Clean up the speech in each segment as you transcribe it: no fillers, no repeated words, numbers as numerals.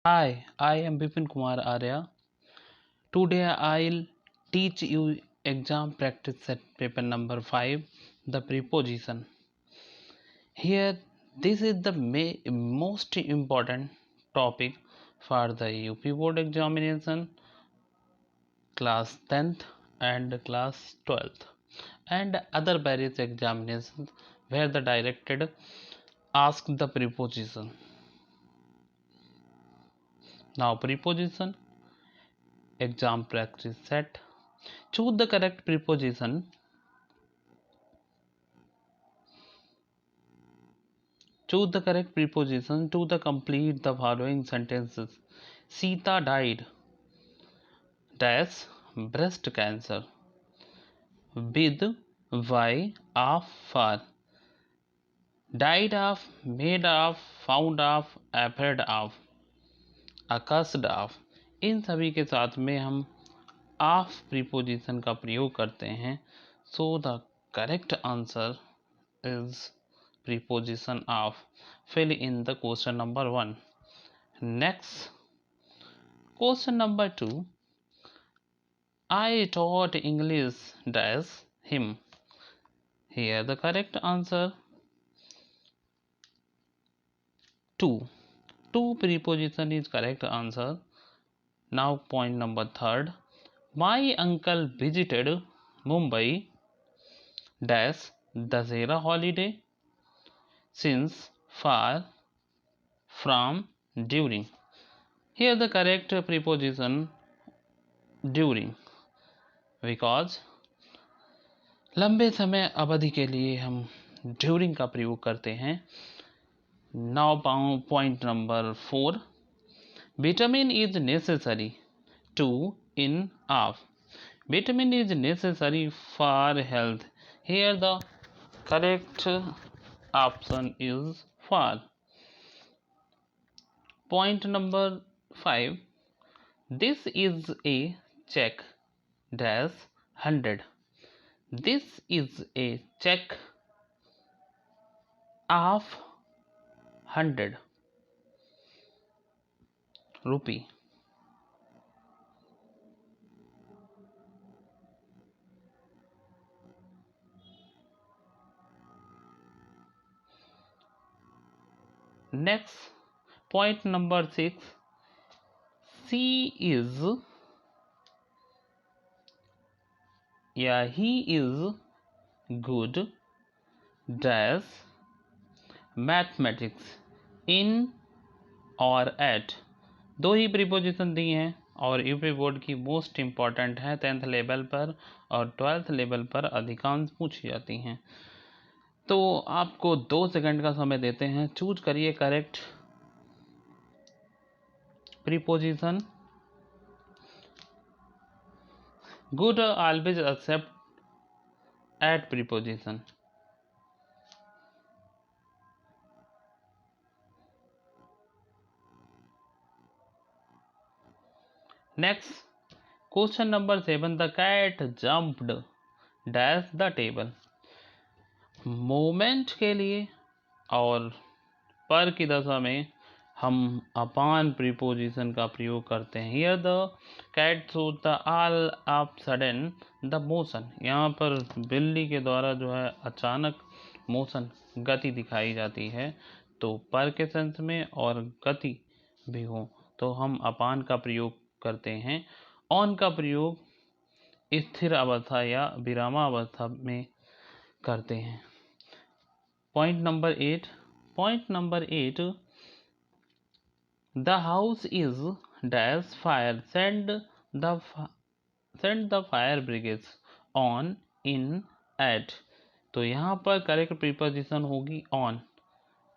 Hi, I am Bipin Kumar Arya. Today I'll teach you exam practice set paper number 5, the preposition. Here, this is the most important topic for the UP board examination, class 10th and class 12th, and other various examinations where the directed ask the preposition. Now, preposition exam practice set. Choose the correct preposition. Choose the correct preposition to the complete the following sentences. Sita died dash breast cancer with why of for died of made of found of afraid of accursed of। इन सभी के साथ में हम of preposition का प्रयोग करते हैं। So the correct answer is preposition of। Fill in the question number 1। Next, question number 2, I taught English dash him। Here the correct answer 2। 2 preposition is correct answer। Now point number 3rd, my uncle visited Mumbai dash Dasera holiday since far from during। Here the correct preposition during, because लंबे समय अवधि के लिए हम during का प्रयोग करते हैं। Now point number 4, vitamin is necessary to in off. Vitamin is necessary for health. Here the correct option is for. Point number 5, this is a check dash 100। This is a check of 100 rupee। Next, point number 6, she is he is good dash mathematics इन और eight. दो ही preposition दी हैं और UP board की most important है 10th level पर और 12th level पर अधिकांश पूछी जाती हैं। तो आपको 2 सेकंड का समय देते हैं। चूज करिए correct preposition. Good always except at preposition. Next, question number 7, the cat jumped dash the table. Moment के लिए और पर की दशा में हम अपान प्रीपोजिशन का प्रयोग करते हैं। Here the cat shows the all of sudden the motion. यहाँ पर बिल्ली के द्वारा जो है अचानक मोशन गति दिखाई जाती है। तो पर के सेंस में और गति भी हो तो हम अपान का प्रयोग करते हैं। ऑन का प्रयोग स्थिर अवस्था या विरामावस्था में करते हैं। Point number 8, the house is dash fire send the fire brigade on in at. तो यहाँ पर करेक्ट प्रीपोजिशन होगी ऑन,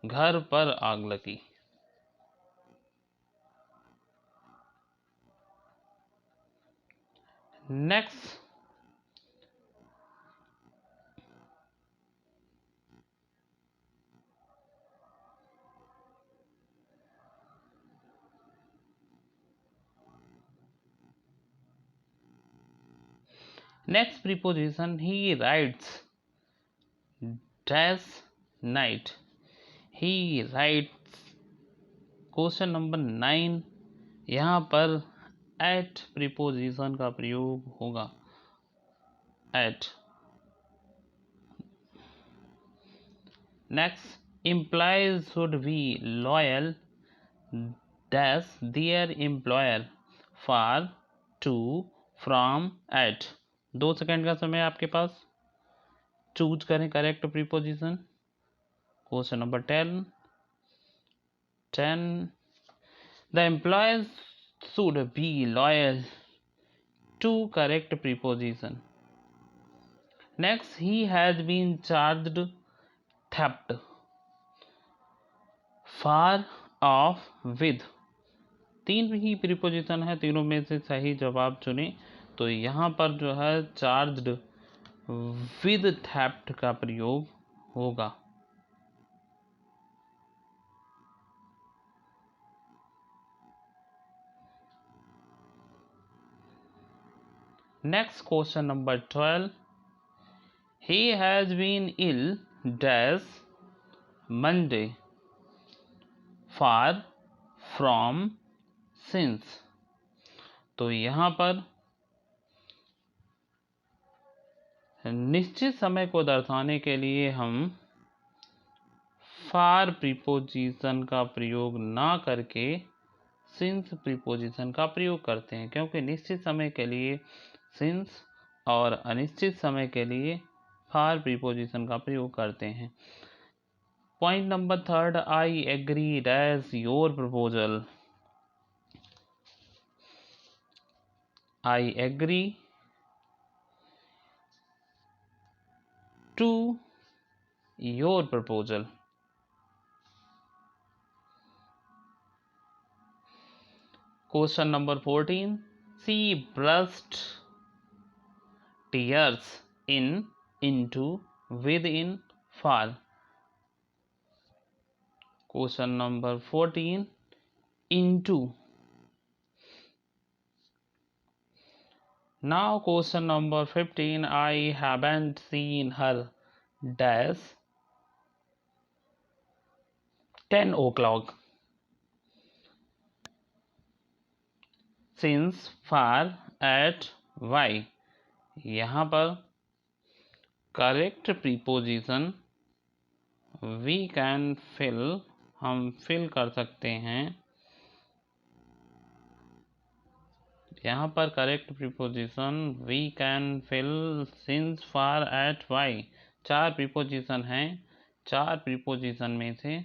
घर पर आग लगी। Next, preposition, he writes dash night। He writes। Question number 9, यहाँ पर एट प्रीपोजिशन का प्रयोग होगा। At. Next, employees should be loyal dash their employer for, to, from, at. 2 second का समय आपके पास। चूज करें correct preposition. Question number 10। The employees should be loyal to correct preposition. Next, he has been charged theft, far off, with। 3 he preposition है, तीनों में से सही जवाब चुने। तो यहाँ पर जो है चार्ज्ड विद थेफ्ट का प्रयोग होगा। Next question number 12। He has been ill dash Monday, far from, since। तो यहाँ पर निश्चित समय को दर्शाने के लिए हम फार प्रीपोजिशन का प्रयोग ना करके सिंस प्रीपोजिशन का प्रयोग करते हैं, क्योंकि निश्चित समय के लिए सिंस और अनिश्चित समय के लिए फार प्रीपोजिशन का प्रयोग करते हैं। Point number 3, I agree dash your proposal. I agree to your proposal. Question number 14. She brushed tears into, within, far। Question number 14. Into। Now question number 15. I haven't seen her dash 10 o'clock since, far, at, why। यहाँ पर correct preposition we can fill, हम fill कर सकते हैं। यहाँ पर correct preposition we can fill since, far, at, why. 4 preposition हैं। 4 preposition में से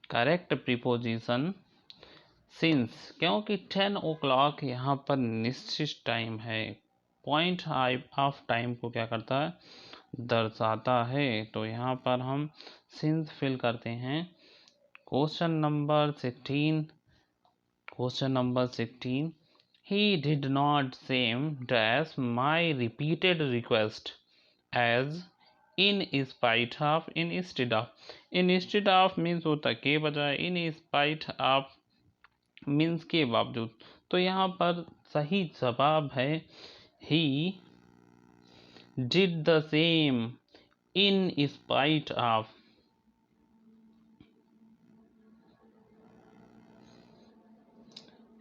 करेक्ट प्रीपोजिशन सिंस, क्योंकि 10 o'clock यहाँ पर निश्चित टाइम है। पॉइंट ऑफ टाइम को क्या करता है, दर्शाता है। तो यहाँ पर हम सिंस फिल करते हैं। Question number 16। Question number 16। He did not seem dash my repeated request as, in spite of, instead of। instead of means होता के बजाय, in spite of मीन्स के बावजूद। तो यहाँ पर सही जवाब है he did the same in spite of।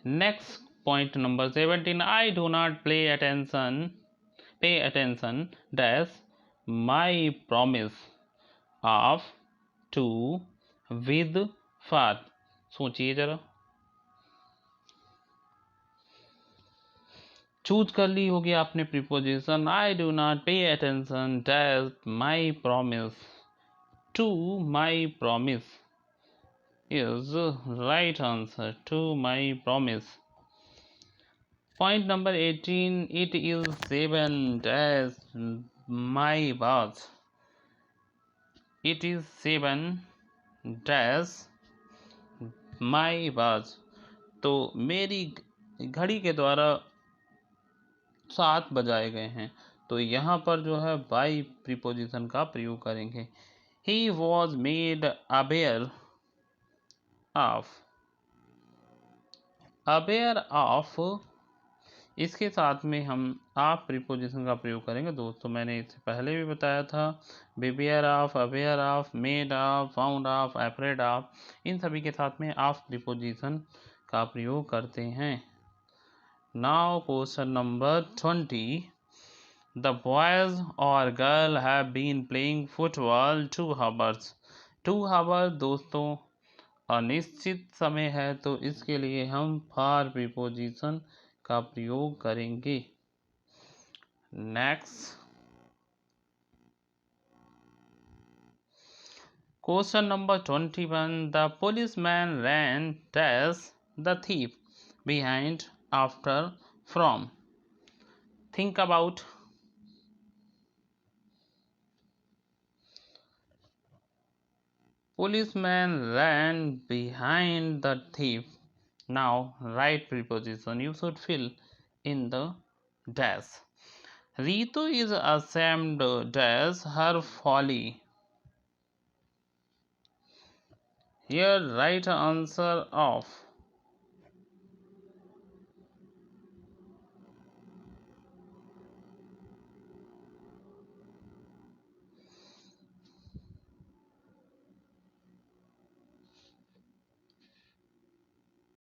Next point number 17. I do not pay attention dash my promise of, to, with, for। सोचिए जरा। चूज कर ली होगी आपने preposition. I do not pay attention dash my promise to, my promise is right answer, to my promise। Point number 18. It is 7 dash my watch। It is 7 dash my watch। तो मेरी घड़ी के द्वारा 7 बजाए गए हैं। तो यहाँ पर जो है बाई प्रीपोजिशन का प्रयोग करेंगे। He was made aware of। Aware of, इसके साथ में हम ऑफ प्रीपोजिशन का प्रयोग करेंगे। दोस्तों मैंने इससे पहले भी बताया था, beware of, aware of, made of, found of, afraid of, इन सभी के साथ में ऑफ प्रीपोजिशन का प्रयोग करते हैं। Now question number 20। The boys or girl have been playing football 2 hours. 2 hours दोस्तों अनिश्चित समय है, तो इसके लिए हम फॉर प्रीपोजिशन का प्रयोग करेंगे। Next question number 21। The policeman ran dash the thief behind, after, from. Think about. Policeman ran behind the thief. Now write preposition. You should fill in the dash. Ritu is ashamed dash her folly. Here right answer of